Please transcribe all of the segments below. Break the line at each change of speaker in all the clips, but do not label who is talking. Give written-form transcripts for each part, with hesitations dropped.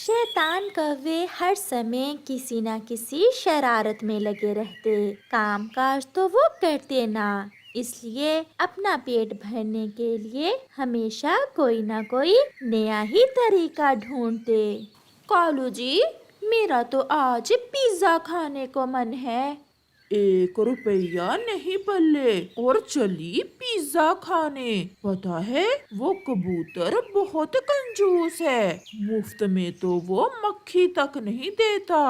शैतान कौवे हर समय किसी ना किसी शरारत में लगे रहते। काम काज तो वो करते ना, इसलिए अपना पेट भरने के लिए हमेशा कोई ना कोई नया ही तरीका ढूंढते। कालू जी, मेरा तो आज पिज्जा खाने को मन है।
1 रुपया नहीं पल्ले और चली पिज्जा खाने। पता है वो कबूतर बहुत कंजूस है, मुफ्त में तो वो मक्खी तक नहीं देता।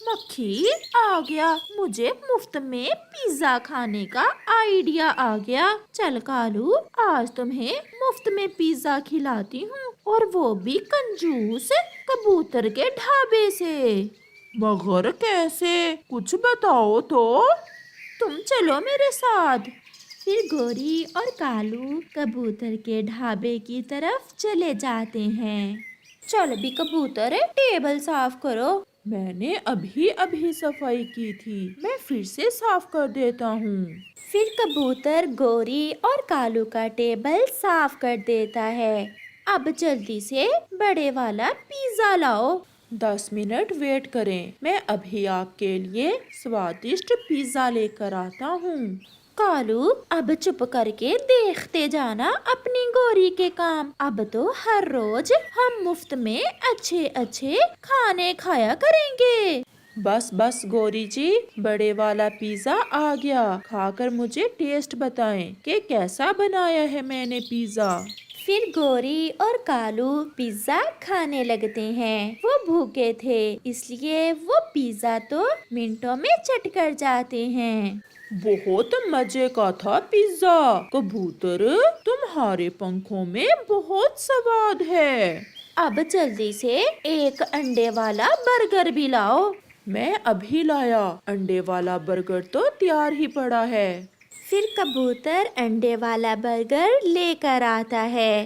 मक्खी आ गया, मुझे मुफ्त में पिज्जा खाने का आइडिया आ गया। चल कालू, आज तुम्हें मुफ्त में पिज्जा खिलाती हूँ, और वो भी कंजूस कबूतर के ढाबे से।
मगर कैसे, कुछ बताओ तो।
तुम चलो मेरे साथ। फिर गोरी और कालू कबूतर के ढाबे की तरफ चले जाते हैं। चल भी कबूतर, टेबल साफ करो।
मैंने अभी अभी सफाई की थी, मैं फिर से साफ कर देता हूँ।
फिर कबूतर गोरी और कालू का टेबल साफ कर देता है। अब जल्दी से बड़े वाला पिज्जा लाओ।
10 मिनट वेट करें, मैं अभी आपके लिए स्वादिष्ट पिज्जा लेकर आता हूँ।
कालू, अब चुप करके देखते जाना अपनी गोरी के काम। अब तो हर रोज हम मुफ्त में अच्छे अच्छे खाने खाया करेंगे।
बस बस गोरी जी, बड़े वाला पिज्जा आ गया, खाकर मुझे टेस्ट बताएं कि कैसा बनाया है मैंने पिज्जा।
फिर गोरी और कालू पिज्जा खाने लगते हैं। वो भूखे थे, इसलिए वो पिज्जा तो मिनटों में चट कर जाते हैं।
बहुत मजे का था पिज्जा। कबूतर, तुम्हारे पंखों में बहुत स्वाद है।
अब जल्दी से एक अंडे वाला बर्गर भी लाओ।
मैं अभी लाया, अंडे वाला बर्गर तो तैयार ही पड़ा है।
फिर कबूतर अंडे वाला बर्गर लेकर आता है।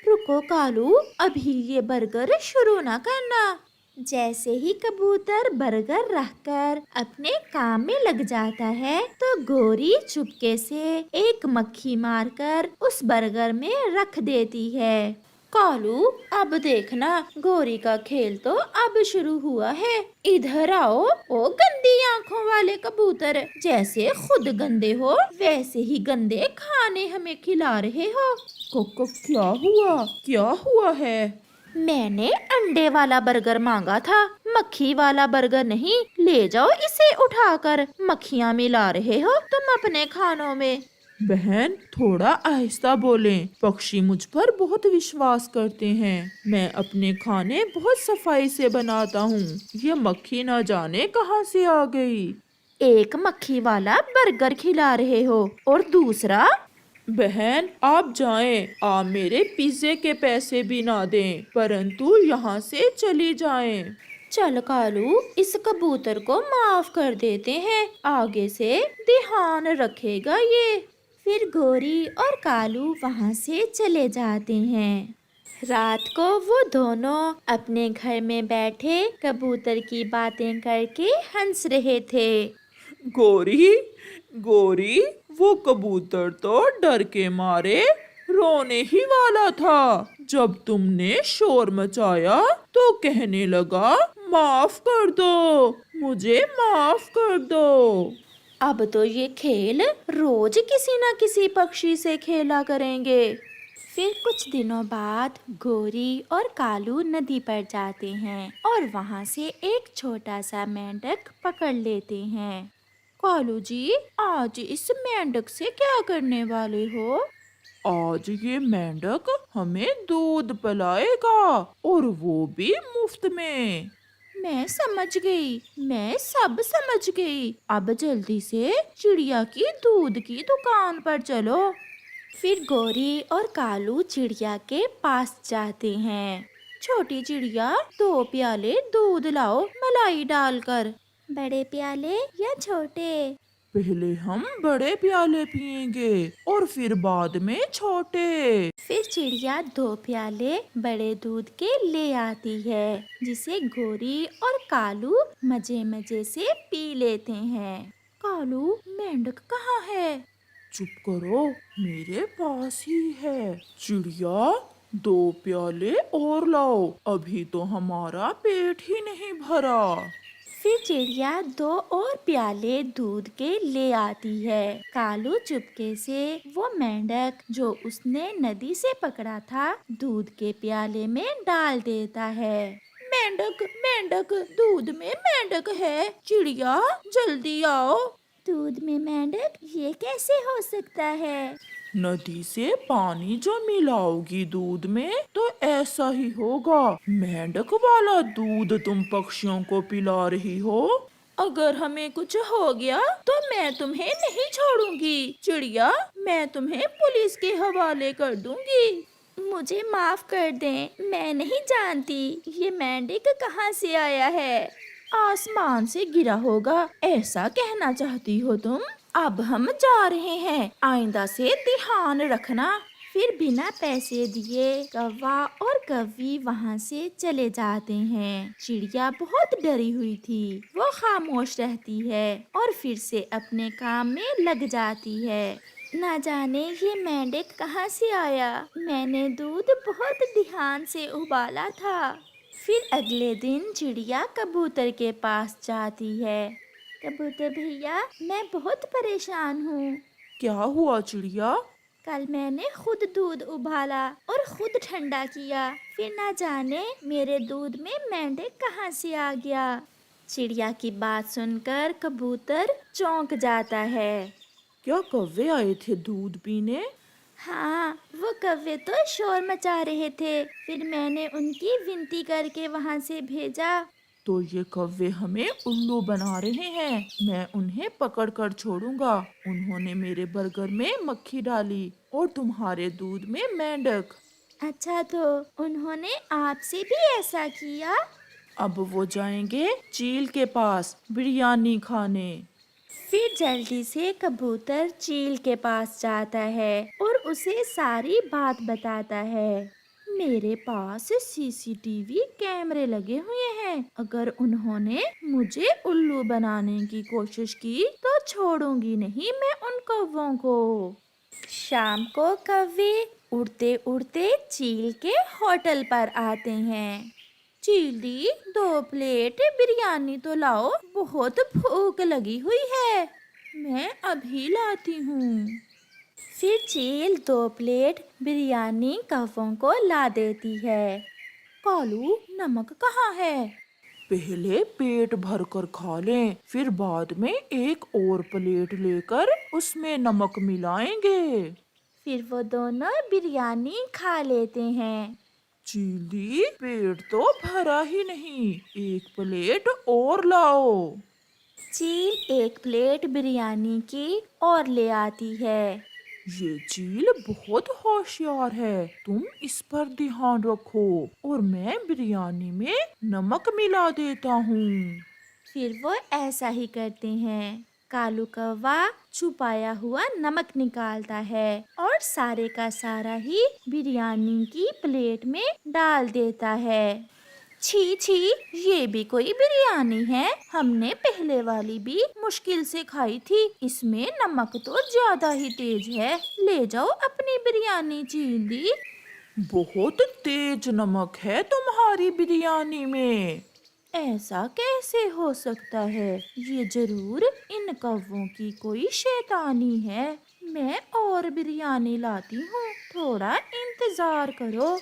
रुको कालू, अभी ये बर्गर शुरू ना करना। जैसे ही कबूतर बर्गर रखकर अपने काम में लग जाता है, तो गोरी चुपके से एक मक्खी मारकर उस बर्गर में रख देती है। कालू, अब देखना, गोरी का खेल तो अब शुरू हुआ है। इधर आओ, ओ गंदी आंखों वाले कबूतर, जैसे खुद गंदे हो वैसे ही गंदे खाने हमें खिला रहे हो।
कोको, क्या हुआ है?
मैंने अंडे वाला बर्गर मांगा था, मक्खी वाला बर्गर नहीं। ले जाओ इसे उठाकर, मक्खियाँ मिला रहे हो तुम अपने खानों में।
बहन, थोड़ा आहिस्ता बोलें, पक्षी मुझ पर बहुत विश्वास करते हैं। मैं अपने खाने बहुत सफाई से बनाता हूँ, ये मक्खी न जाने कहाँ से आ गई।
एक मक्खी वाला बर्गर खिला रहे हो और दूसरा।
बहन आप जाएं, आप मेरे पिज्जे के पैसे भी ना दें, परंतु यहाँ से चली जाएं।
चल कालू, इस कबूतर को माफ कर देते हैं, आगे से ध्यान रखेगा ये। फिर गोरी और कालू वहाँ से चले जाते हैं। रात को वो दोनों अपने घर में बैठे कबूतर की बातें करके हंस रहे थे।
गोरी, गोरी, वो कबूतर तो डर के मारे रोने ही वाला था। जब तुमने शोर मचाया तो कहने लगा, माफ कर दो, मुझे माफ कर दो।
अब तो ये खेल रोज किसी न किसी पक्षी से खेला करेंगे। फिर कुछ दिनों बाद गोरी और कालू नदी पर जाते हैं और वहाँ से एक छोटा सा मेंढक पकड़ लेते हैं। कालू जी, आज इस मेंढक से क्या करने वाले हो?
आज ये मेंढक हमें दूध पिलाएगा, और वो भी मुफ्त में।
मैं समझ गई, मैं सब समझ गई। अब जल्दी से चिड़िया की दूध की दुकान पर चलो। फिर गोरी और कालू चिड़िया के पास जाते हैं। छोटी चिड़िया, 2 प्याले दूध लाओ मलाई डालकर। बड़े प्याले या छोटे?
पहले हम बड़े प्याले पिएंगे और फिर बाद में छोटे।
फिर चिड़िया 2 प्याले बड़े दूध के ले आती है, जिसे गोरी और कालू मजे मजे से पी लेते हैं। कालू, मेंढक कहाँ है?
चुप करो, मेरे पास ही है। चिड़िया, 2 प्याले और लाओ, अभी तो हमारा पेट ही नहीं भरा।
फिर चिड़िया 2 और प्याले दूध के ले आती है। कालू चुपके से वो मेंढक जो उसने नदी से पकड़ा था दूध के प्याले में डाल देता है। मेंढक मेंढक, दूध में मेंढक है, चिड़िया जल्दी आओ। दूध में मेंढक, ये कैसे हो सकता है?
नदी से पानी जो मिलाओगी दूध में तो ऐसा ही होगा। मेंढक वाला दूध तुम पक्षियों को पिला रही हो।
अगर हमें कुछ हो गया तो मैं तुम्हें नहीं छोड़ूंगी चिड़िया, मैं तुम्हें पुलिस के हवाले कर दूंगी। मुझे माफ कर दें, मैं नहीं जानती ये मेंढक कहाँ से आया है। आसमान से गिरा होगा, ऐसा कहना चाहती हो तुम? अब हम जा रहे हैं, आइंदा से ध्यान रखना। फिर बिना पैसे दिए कौवा और कौवी वहाँ से चले जाते हैं। चिड़िया बहुत डरी हुई थी, वो खामोश रहती है और फिर से अपने काम में लग जाती है। ना जाने ये मेंढक कहाँ से आया, मैंने दूध बहुत ध्यान से उबाला था। फिर अगले दिन चिड़िया कबूतर के पास जाती है। कबूतर भैया, मैं बहुत परेशान हूँ।
क्या हुआ चिड़िया?
कल मैंने खुद दूध उबाला और खुद ठंडा किया, फिर ना जाने मेरे दूध में मेंढक कहाँ से आ गया। चिड़िया की बात सुनकर कबूतर चौंक जाता है।
क्या कौवे आए थे दूध पीने?
हाँ, वो कौवे तो शोर मचा रहे थे, फिर मैंने उनकी विनती करके वहाँ से भेजा।
तो ये कौवे हमें उल्लू बना रहे हैं, मैं उन्हें पकड़ कर छोड़ूंगा। उन्होंने मेरे बर्गर में मक्खी डाली और तुम्हारे दूध में मेंढक।
अच्छा, तो उन्होंने आपसे भी ऐसा किया?
अब वो जाएंगे चील के पास बिरयानी खाने।
फिर जल्दी से कबूतर चील के पास जाता है और उसे सारी बात बताता है। मेरे पास सीसीटीवी कैमरे लगे हुए हैं, अगर उन्होंने मुझे उल्लू बनाने की कोशिश की तो छोड़ूंगी नहीं मैं उन कौवों को। शाम को कौवे उड़ते उड़ते चील के होटल पर आते हैं। चील दी, 2 प्लेट बिरयानी तो लाओ, बहुत भूख लगी हुई है। मैं अभी लाती हूँ। फिर चील 2 प्लेट बिरयानी कौवों को ला देती है। कालू, नमक कहाँ है?
पहले पेट भर कर खा लें, फिर बाद में एक और प्लेट लेकर उसमें नमक मिलाएंगे।
फिर वो दोनों बिरयानी खा लेते हैं।
चीली, पेट तो भरा ही नहीं, एक प्लेट और लाओ।
चील 1 प्लेट बिरयानी की और ले आती है।
ये चील बहुत होशियार है, तुम इस पर ध्यान रखो और मैं बिरयानी में नमक मिला देता हूँ।
फिर वो ऐसा ही करते हैं। कालू कौवा छुपाया हुआ नमक निकालता है और सारे का सारा ही बिरयानी की प्लेट में डाल देता है। छी छी, ये भी कोई बिरयानी है? हमने पहले वाली भी मुश्किल से खाई थी, इसमें नमक तो ज्यादा ही तेज है। ले जाओ अपनी बिरयानी चीली।
बहुत तेज नमक है तुम्हारी बिरयानी में।
ऐसा कैसे हो सकता है? ये जरूर इन कौवों की कोई शैतानी है। मैं और बिरयानी लाती हूँ, थोड़ा इंतजार करो।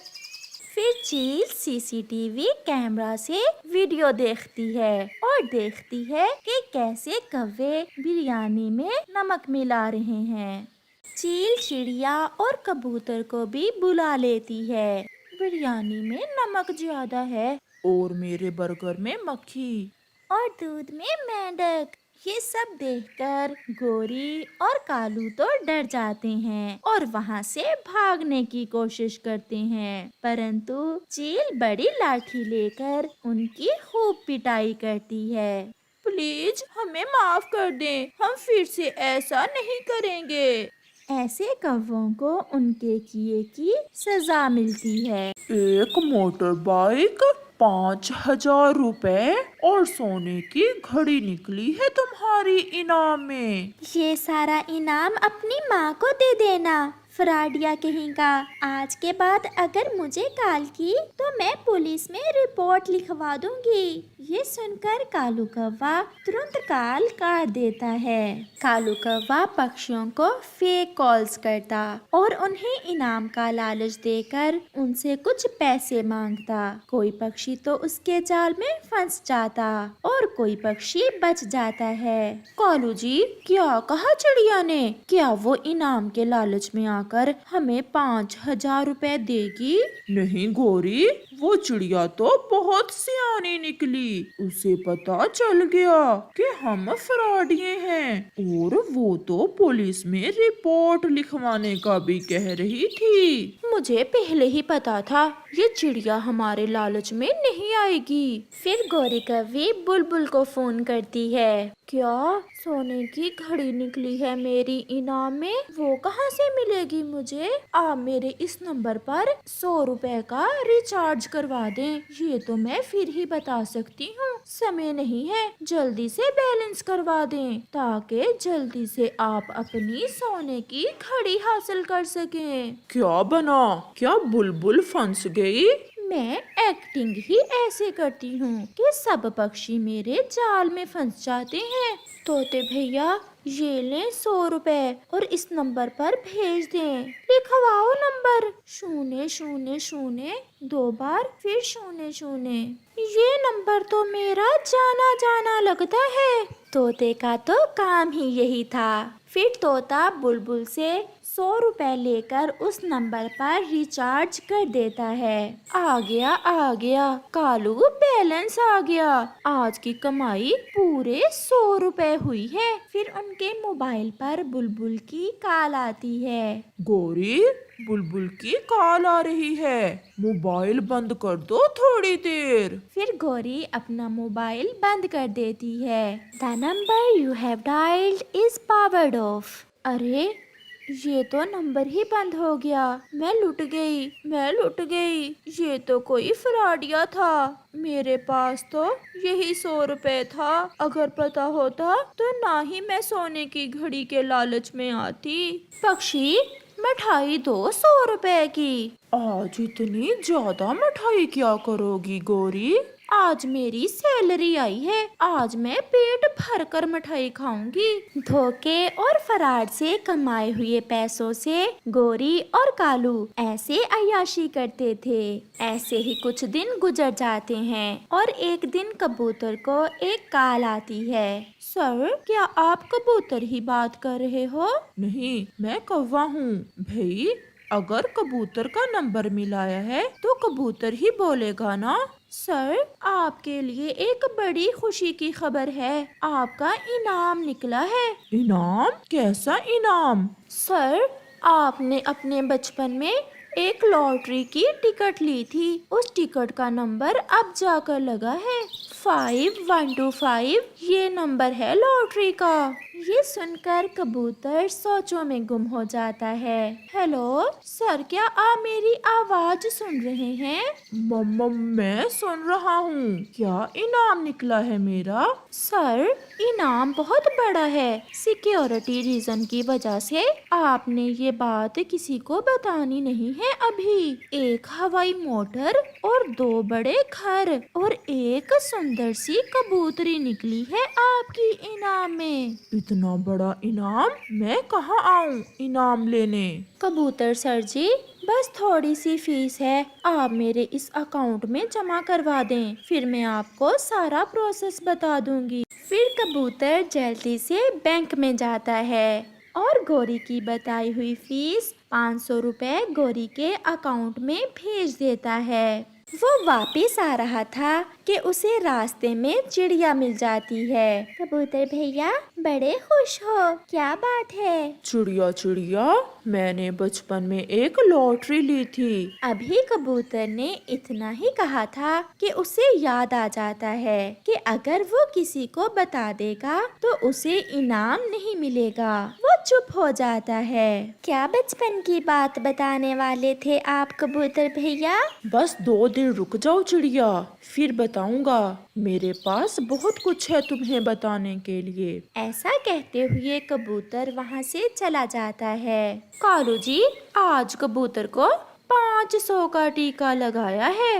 फिर चील सीसीटीवी कैमरा से वीडियो देखती है और देखती है कि कैसे कौवे बिरयानी में नमक मिला रहे हैं। चील चिड़िया और कबूतर को भी बुला लेती है। बिरयानी में नमक ज्यादा है
और मेरे बर्गर में मक्खी
और दूध में मेंढक। ये सब देखकर गोरी और कालू तो डर जाते हैं और वहाँ से भागने की कोशिश करते हैं, परंतु चील बड़ी लाठी लेकर उनकी खूब पिटाई करती है। प्लीज हमें माफ कर दें, हम फिर से ऐसा नहीं करेंगे। ऐसे कौवों को उनके किए की सजा मिलती है।
एक मोटर बाइक, 5,000 रुपए और सोने की घड़ी निकली है तुम्हारी इनाम में।
ये सारा इनाम अपनी माँ को दे देना, فراڈیا کہیں کا، آج کے بعد اگر مجھے کال کی تو میں پولیس میں رپورٹ لکھوا دوں گی۔ یہ سن کر کالو کوا ترنت کال کاٹ دیتا ہے۔ کالو کوا پکشیوں کو فیک کالز کرتا اور انہیں انعام کا لالچ دے کر ان سے کچھ پیسے مانگتا۔ کوئی پکشی تو اس کے جال میں پھنس جاتا اور کوئی پکشی بچ جاتا ہے۔ کالو جی، کیا کہا چڑیا نے؟ کیا وہ انعام کے لالچ میں آ کر ہمیں 5,000 روپے دے گی؟
نہیں گوری، وہ چڑیا تو بہت سیانی نکلی، اسے پتا چل گیا کہ ہم فراڈیے ہیں، اور وہ تو پولیس میں رپورٹ لکھوانے کا بھی کہہ رہی تھی۔
مجھے پہلے ہی پتا تھا یہ چڑیا ہمارے لالچ میں نہیں آئے گی۔ پھر گوری کوی بلبل کو فون کرتی ہے۔ کیا سونے کی گھڑی نکلی ہے میری انعام میں؟ وہ کہاں سے ملے گی مجھے؟ آپ میرے اس نمبر پر 100 روپے کا ریچارج کروا دیں۔ یہ تو میں پھر ہی بتا سکتی ہوں، سمے نہیں ہے، جلدی سے بیلنس کروا دیں تاکہ جلدی سے آپ اپنی سونے کی گھڑی حاصل کر سکیں۔
کیا بنا؟ کیا بلبل پھنس گئی؟
میں ایکٹنگ ہی ایسے کرتی ہوں کہ سب پکشی میرے جال میں پھنس جاتے ہیں۔ طوطے بھیا، یہ لیں 100 روپے اور اس نمبر پر بھیج دیں۔ لکھواؤ نمبر 000 2 بار پھر 00۔ یہ نمبر تو میرا جانا جانا لگتا ہے۔ طوطے کا تو کام ہی یہی تھا۔ پھر طوطا بلبل سے 100 روپے لے کر اس نمبر پر ریچارج کر دیتا ہے۔ آ گیا کالو، بیلنس آ گیا، آج کی کمائی پورے 100 روپے ہوئی ہے۔ پھر ان کے موبائل پر بلبل کی کال آتی ہے۔
گوری، بلبل کی کال آ رہی ہے، موبائل بند کر دو تھوڑی دیر۔
پھر گوری اپنا موبائل بند کر دیتی ہے۔ The number you have dialed is powered off۔ ارے، یہ تو نمبر ہی بند ہو گیا۔ میں لٹ گئی، یہ تو کوئی فراڈیا تھا۔ میرے پاس تو یہی 100 روپے تھا، اگر پتا ہوتا تو نہ ہی میں سونے کی گھڑی کے لالچ میں آتی۔ پکشی، مٹھائی دو 100 روپے کی۔
آج اتنی زیادہ مٹھائی کیا کرو گی گوری؟
آج میری سیلری آئی ہے، آج میں پیٹ بھر کر مٹھائی کھاؤں گی۔ دھوکے اور فراڈ سے کمائے ہوئے پیسوں سے گوری اور کالو ایسے عیاشی کرتے تھے۔ ایسے ہی کچھ دن گزر جاتے ہیں اور ایک دن کبوتر کو ایک کال آتی ہے۔ سر، کیا آپ کبوتر ہی بات کر رہے ہو؟
نہیں، میں کوا ہوں۔ بھئی، اگر کبوتر کا نمبر ملایا ہے تو کبوتر ہی بولے گا نا۔
سر، آپ کے لیے ایک بڑی خوشی کی خبر ہے، آپ کا انعام نکلا ہے۔
انعام؟ کیسا انعام؟
سر، آپ نے اپنے بچپن میں ایک لاٹری کی ٹکٹ لی تھی، اس ٹکٹ کا نمبر اب جا کر لگا ہے 5125، یہ نمبر ہے لاٹری کا۔ یہ سن کر کبوتر سوچوں میں گم ہو جاتا ہے۔ ہیلو سر، کیا آپ میری آواز سن رہے ہیں؟
میں سن رہا ہوں، کیا انعام نکلا ہے میرا؟
سر، انعام بہت بڑا ہے، سیکیورٹی ریزن کی وجہ سے آپ نے یہ بات کسی کو بتانی نہیں ہے ابھی۔ ایک ہوائی موٹر اور 2 بڑے گھر اور ایک سندر سی کبوتری نکلی ہے آپ کی انعام میں۔
اتنا بڑا انعام؟ میں کہاں آؤں انعام لینے؟
کبوتر سر جی، بس تھوڑی سی فیس ہے، آپ میرے اس اکاؤنٹ میں جمع کروا دیں، پھر میں آپ کو سارا پروسیس بتا دوں گی۔ پھر کبوتر جلدی سے بینک میں جاتا ہے اور گوری کی بتائی ہوئی فیس 500 روپے گوری کے اکاؤنٹ میں بھیج دیتا ہے۔ وہ واپس آ رہا تھا کہ اسے راستے میں چڑیا مل جاتی ہے۔ کبوتر بھیا، بڑے خوش ہو، کیا بات ہے؟
چڑیا، میں نے بچپن میں ایک لاٹری لی تھی۔
ابھی کبوتر نے اتنا ہی کہا تھا کہ اسے یاد آ جاتا ہے کہ اگر وہ کسی کو بتا دے گا تو اسے انعام نہیں ملے گا۔ وہ چپ ہو جاتا ہے۔ کیا بچپن کی بات بتانے والے تھے آپ کبوتر بھیا؟
بس 2 دن رک جاؤ چڑیا، پھر بتاؤں گا، میرے پاس بہت کچھ ہے تمہیں بتانے کے لیے۔
ایسا کہتے ہوئے کبوتر وہاں سے چلا جاتا ہے۔ کالو جی آج کبوتر کو 500 کا ٹیکا لگایا ہے۔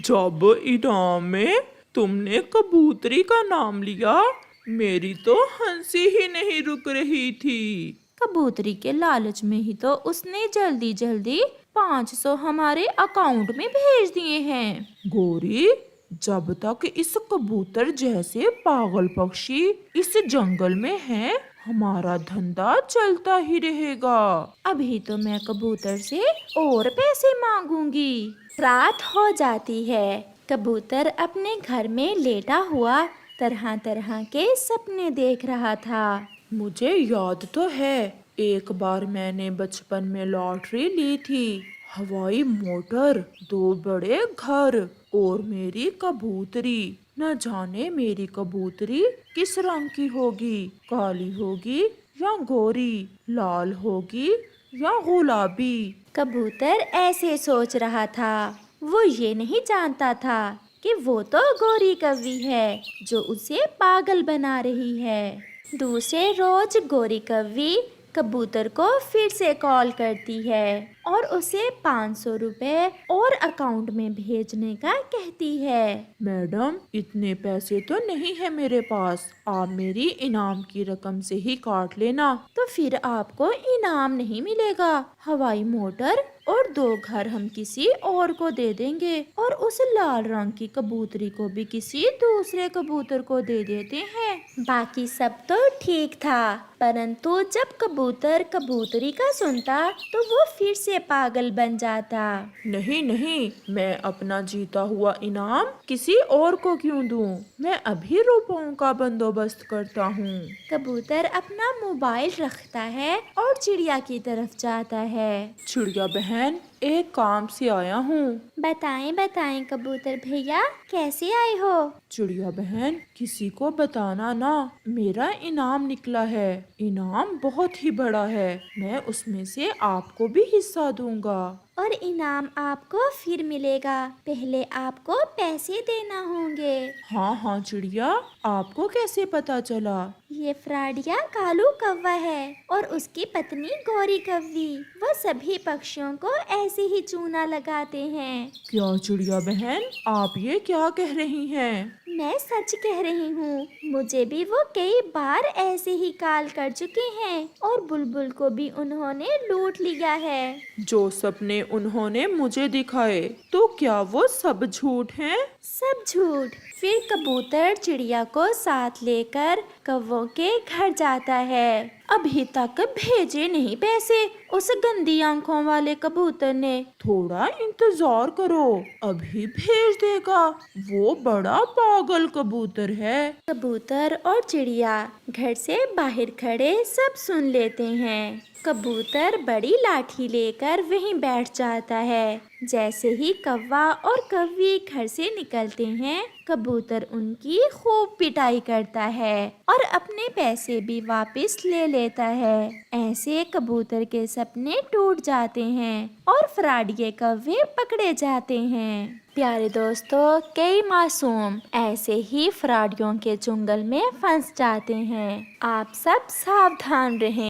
جب انعام میں تم نے کبوتری کا نام لیا، میری تو ہنسی ہی نہیں رک رہی تھی۔
کبوتری کے لالچ میں ہی تو اس نے جلدی جلدی 500 ہمارے اکاؤنٹ میں بھیج دیے ہیں۔
گوری، جب تک اس کبوتر جیسے پاگل پکشی اس جنگل میں ہیں، ہمارا دھندا چلتا ہی رہے گا۔
ابھی تو میں کبوتر سے اور پیسے مانگوں گی۔ رات ہو جاتی ہے۔ کبوتر اپنے گھر میں لیٹا ہوا طرح طرح کے سپنے دیکھ رہا تھا۔
مجھے یاد تو ہے، ایک بار میں نے بچپن میں لاٹری لی تھی، ہوائی موٹر، 2 بڑے گھر اور میری کبوتری۔ نہ جانے میری کبوتری کس رنگ کی ہوگی، کالی ہوگی یا گوری، لال ہوگی یا گلابی۔
کبوتر ایسے سوچ رہا تھا، وہ یہ نہیں جانتا تھا کہ وہ تو گوری کوی ہے جو اسے پاگل بنا رہی ہے۔ دوسرے روز گوری کوی کبوتر کو پھر سے کال کرتی ہے اور اسے 500 روپے اور اکاؤنٹ میں بھیجنے کا کہتی ہے۔
میڈم، اتنے پیسے تو نہیں ہے میرے پاس، آپ میری انعام کی رقم سے ہی کاٹ لینا۔
تو پھر آپ کو انعام نہیں ملے گا، ہوائی موٹر اور 2 گھر ہم کسی اور کو دے دیں گے، اور اس لال رنگ کی کبوتری کو بھی کسی دوسرے کبوتر کو دے دیتے ہیں۔ باقی سب تو ٹھیک تھا، پرنتو جب کبوتر کبوتری کا سنتا تو وہ پھر سے پاگل بن جاتا۔
نہیں نہیں، میں اپنا جیتا ہوا انعام کسی اور کو کیوں دوں، میں ابھی روپوں کا بندوبست کرتا ہوں۔
کبوتر اپنا موبائل رکھتا ہے اور چڑیا کی طرف جاتا ہے۔
چڑیا بہن، ایک کام سے آیا ہوں۔
بتائیں بتائیں کبوتر بھیا، کیسے آئے ہو؟
چڑیا بہن، کسی کو بتانا نا، میرا انعام نکلا ہے، انعام بہت ہی بڑا ہے، میں اس میں سے آپ کو بھی حصہ دوں گا۔
اور انعام آپ کو پھر ملے گا، پہلے آپ کو پیسے دینا ہوں گے۔
ہاں ہاں چڑیا، آپ کو کیسے پتا چلا؟
یہ فراڈیا کالو کوا ہے اور اس کی پتنی گوری کوی، وہ سبھی پکشیوں کو ایسے ہی چونا لگاتے ہیں۔
کیا چڑیا بہن، آپ یہ کیا کہہ رہی ہیں؟
میں سچ کہہ رہی ہوں، مجھے بھی وہ کئی بار ایسے ہی کال کر چکے ہیں اور بلبل کو بھی انہوں نے لوٹ لیا ہے۔
جو سپنے انہوں نے مجھے دکھائے، تو کیا وہ سب جھوٹ ہیں؟
سب جھوٹ۔ پھر کبوتر چڑیا کو ساتھ لے کر کووں کے گھر جاتا ہے۔ ابھی تک بھیجے نہیں پیسے اس گندی آنکھوں والے کبوتر نے۔
تھوڑا انتظار کرو، ابھی بھیج دے گا، وہ بڑا پاگل کبوتر ہے۔
کبوتر اور چڑیا گھر سے باہر کھڑے سب سن لیتے ہیں۔ کبوتر بڑی لاٹھی لے کر وہیں بیٹھ جاتا ہے۔ جیسے ہی کوا اور کوی گھر سے نکلتے ہیں، کبوتر ان کی خوب پٹائی کرتا ہے اور اپنے پیسے بھی واپس لے لیتا ہے۔ ایسے کبوتر کے سپنے ٹوٹ جاتے ہیں اور فراڈیے کوے پکڑے جاتے ہیں۔ پیارے دوستو، کئی معصوم ایسے ہی فراڈیوں کے چنگل میں پھنس جاتے ہیں۔ آپ سب ساودھان رہیں۔